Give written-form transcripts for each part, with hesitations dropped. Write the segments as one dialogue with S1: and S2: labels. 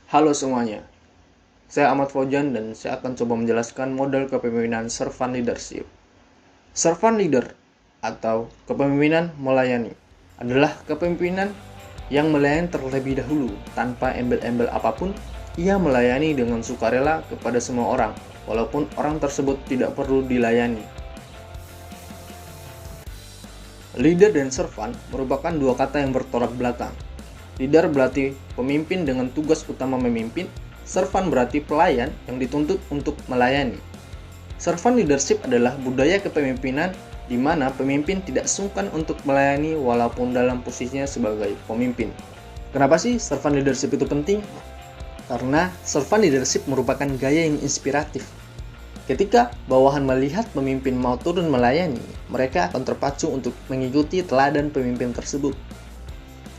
S1: Halo semuanya, saya Ahmad Faujan dan saya akan coba menjelaskan model kepemimpinan servant leadership. Servant leader atau kepemimpinan melayani adalah kepemimpinan yang melayani terlebih dahulu tanpa embel-embel apapun. Ia melayani dengan sukarela kepada semua orang, walaupun orang tersebut tidak perlu dilayani. Leader dan servant merupakan dua kata yang bertolak belakang. Leader berarti pemimpin dengan tugas utama memimpin, servant berarti pelayan yang dituntut untuk melayani. Servant leadership adalah budaya kepemimpinan di mana pemimpin tidak sungkan untuk melayani walaupun dalam posisinya sebagai pemimpin. Kenapa sih servant leadership itu penting? Karena servant leadership merupakan gaya yang inspiratif. Ketika bawahan melihat pemimpin mau turun melayani, mereka akan terpacu untuk mengikuti teladan pemimpin tersebut.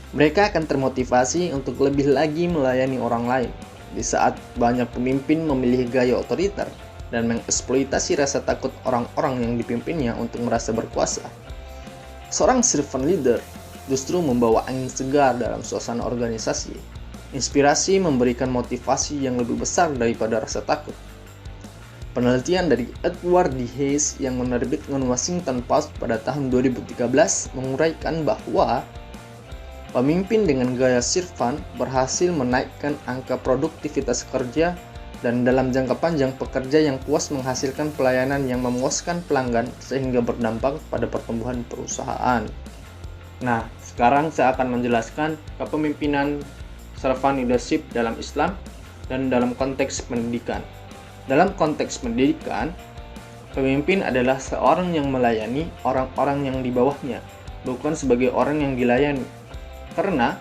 S1: Mereka akan termotivasi untuk lebih lagi melayani orang lain. Di saat banyak pemimpin memilih gaya otoriter dan mengeksploitasi rasa takut orang-orang yang dipimpinnya untuk merasa berkuasa, seorang servant leader justru membawa angin segar dalam suasana organisasi. Inspirasi memberikan motivasi yang lebih besar daripada rasa takut. Penelitian dari Edward D. Hayes yang menerbitkan Washington Post pada tahun 2013 menguraikan bahwa pemimpin dengan gaya servant berhasil menaikkan angka produktivitas kerja dan dalam jangka panjang pekerja yang puas menghasilkan pelayanan yang memuaskan pelanggan sehingga berdampak pada pertumbuhan perusahaan. Nah, sekarang saya akan menjelaskan kepemimpinan servant leadership dalam Islam dan dalam konteks pendidikan. Dalam konteks pendidikan, pemimpin adalah seorang yang melayani orang-orang yang di bawahnya, bukan sebagai orang yang dilayani. Karena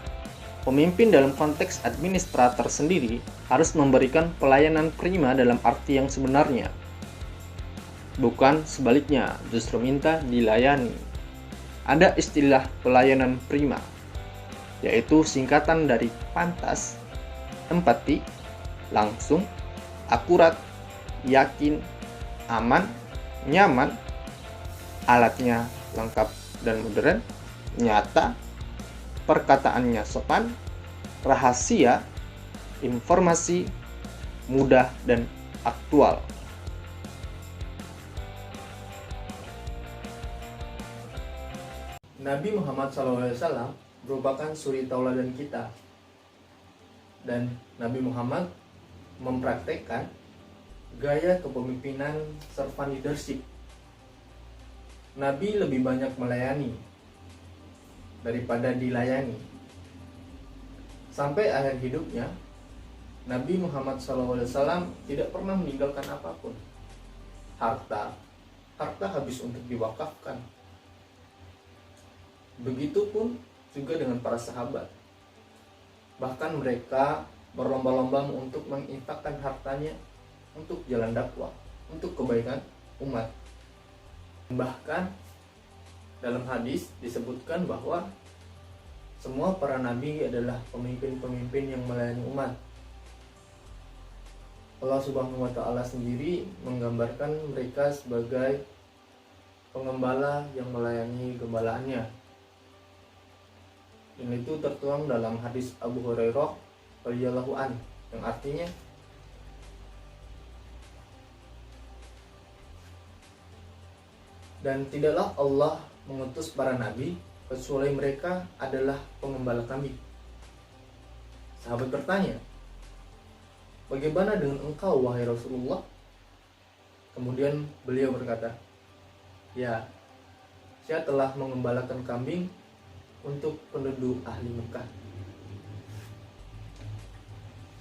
S1: pemimpin dalam konteks administrator sendiri harus memberikan pelayanan prima dalam arti yang sebenarnya. Bukan sebaliknya, justru minta dilayani. Ada istilah pelayanan prima, yaitu singkatan dari pantas, empati, langsung, akurat, yakin, aman, nyaman, alatnya lengkap dan modern, nyata, perkataannya sopan, rahasia, informasi, mudah, dan aktual. Nabi Muhammad SAW merupakan suri tauladan kita. Dan Nabi Muhammad mempraktekkan gaya kepemimpinan servant leadership. Nabi lebih banyak melayani daripada dilayani. Sampai akhir hidupnya, Nabi Muhammad SAW tidak pernah meninggalkan apapun. Harta habis untuk diwakafkan. Begitupun juga dengan para sahabat. Bahkan mereka berlomba-lomba untuk menginfakkan hartanya untuk jalan dakwah, untuk kebaikan umat. Bahkan dalam hadis disebutkan bahwa semua para nabi adalah pemimpin-pemimpin yang melayani umat. Allah Subhanahu wa Ta'ala sendiri menggambarkan mereka sebagai pengembala yang melayani gembalaannya. Dan itu tertuang dalam hadis Abu Hurairah radhiyallahu an, yang artinya dan tidaklah Allah mengutus para nabi kecuali mereka adalah pengembala kambing. Sahabat bertanya, bagaimana dengan engkau wahai Rasulullah? Kemudian beliau berkata, ya, saya telah mengembalakan kambing untuk penduduk ahli Mekah.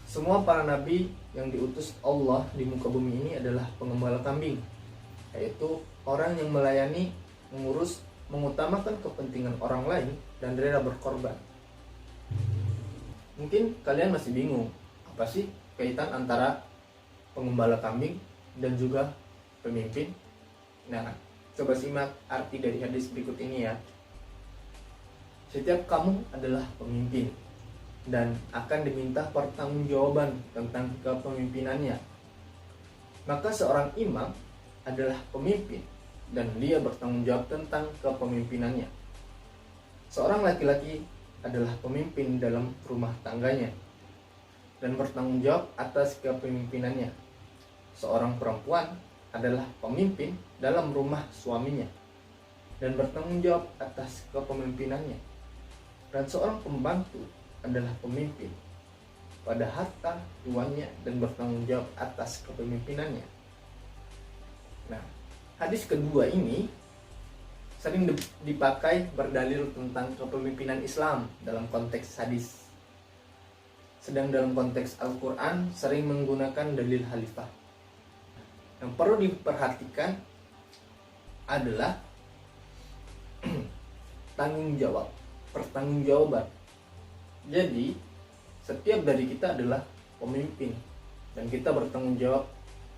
S1: Semua para nabi yang diutus Allah di muka bumi ini adalah pengembala kambing, yaitu orang yang melayani, mengurus, mengutamakan kepentingan orang lain dan rela berkorban. Mungkin kalian masih bingung, apa sih kaitan antara pengembala kambing dan juga pemimpin? Nah, coba simak arti dari hadis berikut ini ya. Setiap kamu adalah pemimpin dan akan diminta pertanggungjawaban tentang kepemimpinannya. Maka seorang imam adalah pemimpin dan dia bertanggung jawab tentang kepemimpinannya. Seorang laki-laki adalah pemimpin dalam rumah tangganya. dan bertanggung jawab atas kepemimpinannya. Seorang perempuan adalah pemimpin dalam rumah suaminya dan bertanggung jawab atas kepemimpinannya. Dan seorang pembantu adalah pemimpin pada harta tuannya dan bertanggung jawab atas kepemimpinannya. Nah, hadis kedua ini sering dipakai berdalil tentang kepemimpinan Islam dalam konteks hadis. Sedang dalam konteks Al-Quran sering menggunakan dalil khalifah. Yang perlu diperhatikan adalah tanggung jawab, pertanggungjawaban. Jadi setiap dari kita adalah pemimpin dan kita bertanggung jawab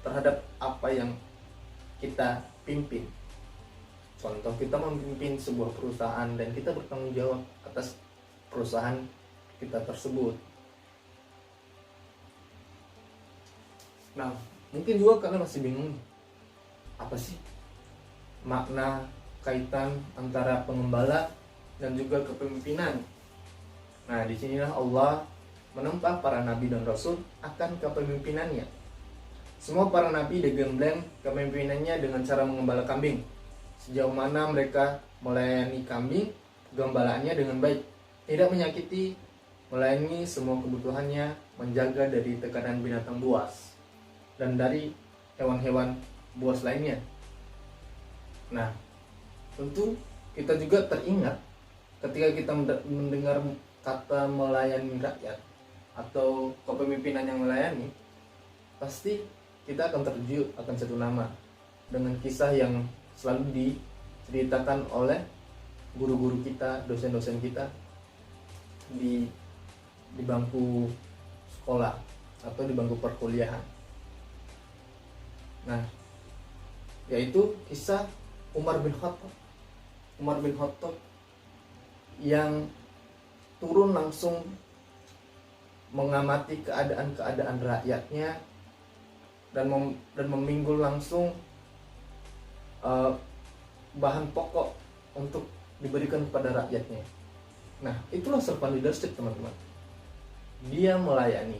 S1: terhadap apa yang kita pimpin. Contoh, kita memimpin sebuah perusahaan dan kita bertanggung jawab atas perusahaan kita tersebut. Nah, mungkin juga kalian masih bingung, apa sih makna kaitan antara pengembala dan juga kepemimpinan. Nah, disinilah Allah menempa para nabi dan rasul akan kepemimpinannya. Semua para nabi digembleng kepemimpinannya dengan cara mengembala kambing. Sejauh mana mereka melayani kambing, gembalaannya dengan baik, tidak menyakiti, melayani semua kebutuhannya, menjaga dari tekanan binatang buas dan dari hewan-hewan buas lainnya. Nah, tentu kita juga teringat ketika kita mendengar kata melayani rakyat atau kepemimpinan yang melayani, pasti kita akan tertuju akan satu nama dengan kisah yang selalu diceritakan oleh guru-guru kita, dosen-dosen kita di bangku sekolah atau di bangku perkuliahan. Nah, yaitu kisah Umar bin Khattab yang turun langsung mengamati keadaan rakyatnya dan meminggul langsung bahan pokok untuk diberikan kepada rakyatnya. Nah, itulah servant leadership, teman-teman. Dia melayani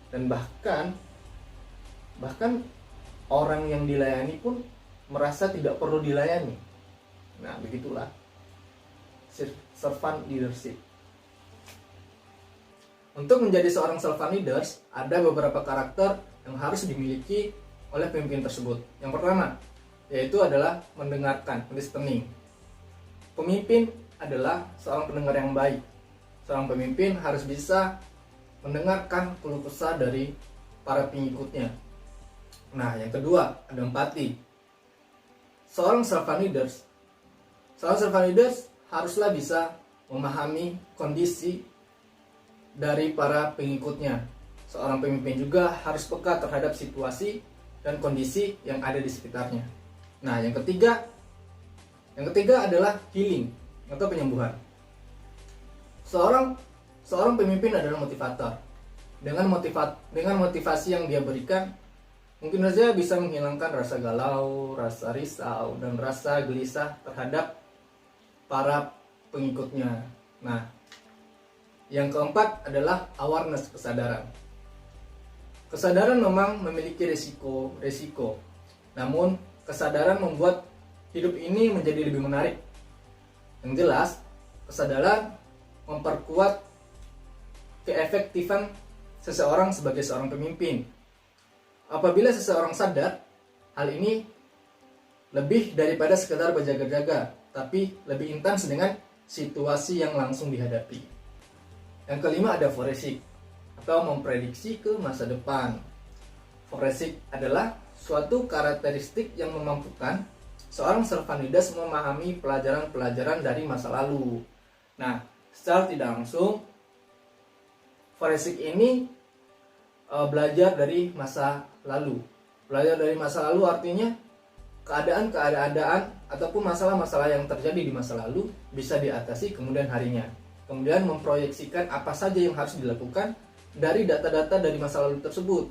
S1: dan bahkan orang yang dilayani pun merasa tidak perlu dilayani. Nah, begitulah servant leadership. Untuk menjadi seorang servant leaders, ada beberapa karakter yang harus dimiliki oleh pemimpin tersebut. Yang pertama, yaitu adalah mendengarkan, listening. Pemimpin adalah seorang pendengar yang baik. Seorang pemimpin harus bisa mendengarkan keluh kesah dari para pengikutnya. Nah, yang kedua, ada empati. Seorang servant leaders haruslah bisa memahami kondisi dari para pengikutnya. Seorang pemimpin juga harus peka terhadap situasi dan kondisi yang ada di sekitarnya. Nah, yang ketiga adalah healing atau penyembuhan. Seorang pemimpin adalah motivator. Dengan motivasi yang dia berikan, mungkin saja bisa menghilangkan rasa galau, rasa risau, dan rasa gelisah terhadap para pengikutnya. Nah, yang keempat adalah awareness, kesadaran. Kesadaran memang memiliki resiko. Namun, kesadaran membuat hidup ini menjadi lebih menarik. Yang jelas, kesadaran memperkuat keefektifan seseorang sebagai seorang pemimpin. Apabila seseorang sadar, hal ini lebih daripada sekedar berjaga-jaga, tapi lebih intens dengan situasi yang langsung dihadapi. Yang kelima ada foresight atau memprediksi ke masa depan. Foresight adalah suatu karakteristik yang memampukan seorang servant leaders memahami pelajaran-pelajaran dari masa lalu. Nah, secara tidak langsung, foresight ini belajar dari masa lalu. Belajar dari masa lalu artinya keadaan ataupun masalah-masalah yang terjadi di masa lalu bisa diatasi kemudian harinya. Kemudian memproyeksikan apa saja yang harus dilakukan dari data-data dari masa lalu tersebut.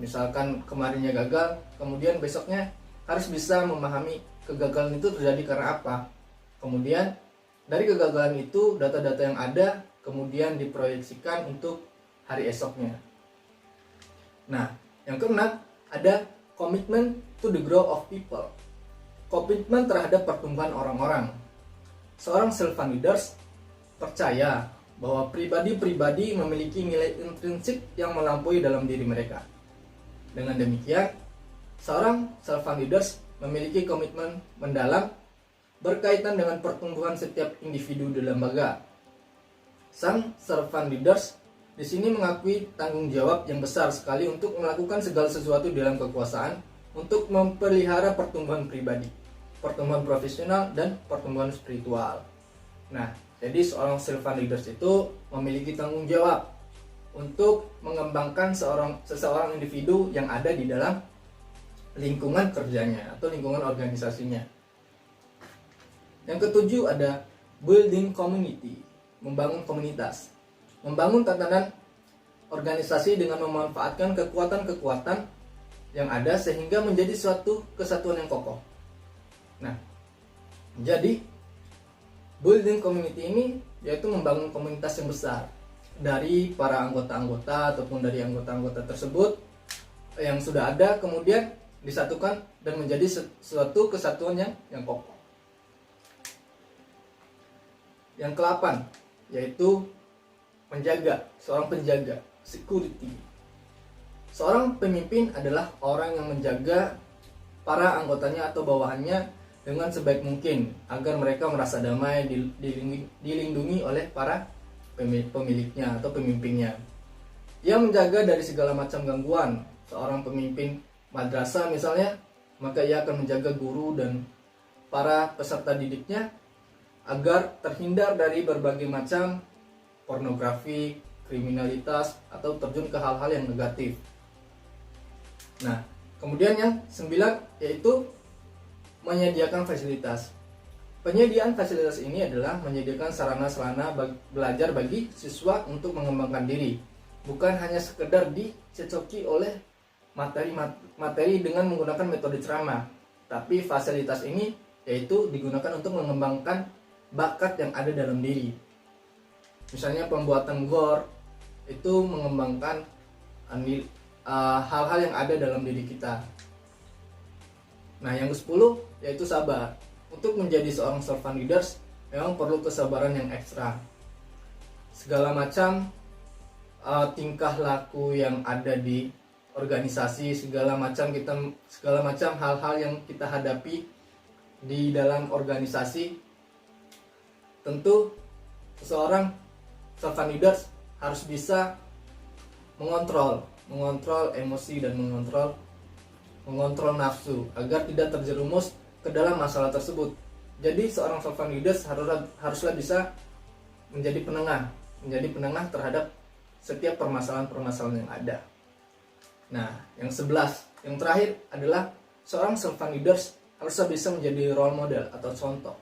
S1: Misalkan kemarinnya gagal, kemudian besoknya harus bisa memahami kegagalan itu terjadi karena apa. Kemudian dari kegagalan itu, data-data yang ada kemudian diproyeksikan untuk hari esoknya. Nah, yang keenam ada commitment to the growth of people. Komitmen terhadap pertumbuhan orang-orang. Seorang servant leaders percaya bahwa pribadi-pribadi memiliki nilai intrinsik yang melampaui dalam diri mereka. Dengan demikian, seorang servant leaders memiliki komitmen mendalam berkaitan dengan pertumbuhan setiap individu di lembaga. Sang servant leaders di sini mengakui tanggung jawab yang besar sekali untuk melakukan segala sesuatu dalam kekuasaan untuk memelihara pertumbuhan pribadi, pertumbuhan profesional, dan pertumbuhan spiritual. Nah, jadi seorang servant leaders itu memiliki tanggung jawab untuk mengembangkan seseorang individu yang ada di dalam lingkungan kerjanya atau lingkungan organisasinya. Yang ketujuh ada building community, membangun komunitas. Membangun tatanan organisasi dengan memanfaatkan kekuatan-kekuatan yang ada sehingga menjadi suatu kesatuan yang kokoh. Nah, jadi building community ini yaitu membangun komunitas yang besar dari para anggota-anggota ataupun dari anggota-anggota tersebut yang sudah ada, kemudian disatukan dan menjadi suatu kesatuan yang kokoh. Yang ke-8 yaitu seorang penjaga, security. Seorang pemimpin adalah orang yang menjaga para anggotanya atau bawahannya dengan sebaik mungkin agar mereka merasa damai, dilindungi oleh para pemiliknya atau pemimpinnya. Ia menjaga dari segala macam gangguan. Seorang pemimpin madrasah misalnya, maka ia akan menjaga guru dan para peserta didiknya agar terhindar dari berbagai macam pornografi, kriminalitas, atau terjun ke hal-hal yang negatif. Nah, kemudian yang 9 yaitu menyediakan fasilitas. Penyediaan fasilitas ini adalah menyediakan sarana-sarana belajar bagi siswa untuk mengembangkan diri, bukan hanya sekedar dicecoki oleh materi dengan menggunakan metode ceramah, tapi fasilitas ini yaitu digunakan untuk mengembangkan bakat yang ada dalam diri. Misalnya pembuatan GOR itu mengembangkan hal-hal yang ada dalam diri kita. Nah, yang ke-10 yaitu sabar. Untuk menjadi seorang servant leaders memang perlu kesabaran yang ekstra. Segala macam tingkah laku yang ada di organisasi, segala macam hal-hal yang kita hadapi di dalam organisasi, tentu seseorang servant leaders harus bisa mengontrol emosi dan mengontrol nafsu agar tidak terjerumus ke dalam masalah tersebut. Jadi seorang servant leaders haruslah bisa menjadi penengah terhadap setiap permasalahan-permasalahan yang ada. Nah, yang 11, yang terakhir adalah seorang servant leaders haruslah bisa menjadi role model atau contoh.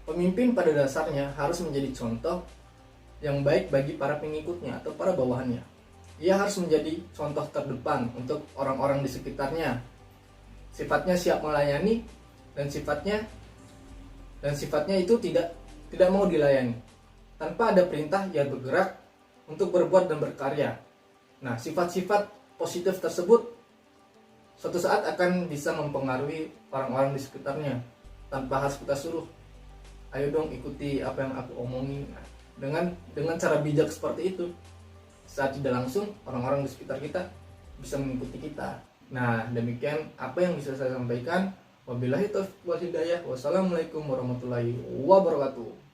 S1: Pemimpin pada dasarnya harus menjadi contoh yang baik bagi para pengikutnya atau para bawahannya. Ia harus menjadi contoh terdepan untuk orang-orang di sekitarnya. Sifatnya siap melayani dan sifatnya itu tidak mau dilayani. Tanpa ada perintah, ia bergerak untuk berbuat dan berkarya. Nah, sifat-sifat positif tersebut suatu saat akan bisa mempengaruhi orang-orang di sekitarnya tanpa harus kita suruh. Ayo dong ikuti apa yang aku omongin. Nah, dengan cara bijak seperti itu, saat tidak langsung orang-orang di sekitar kita bisa mengikuti kita. Nah, demikian apa yang bisa saya sampaikan. Wabillahi taufiq wal hidayah. Wassalamualaikum warahmatullahi wabarakatuh.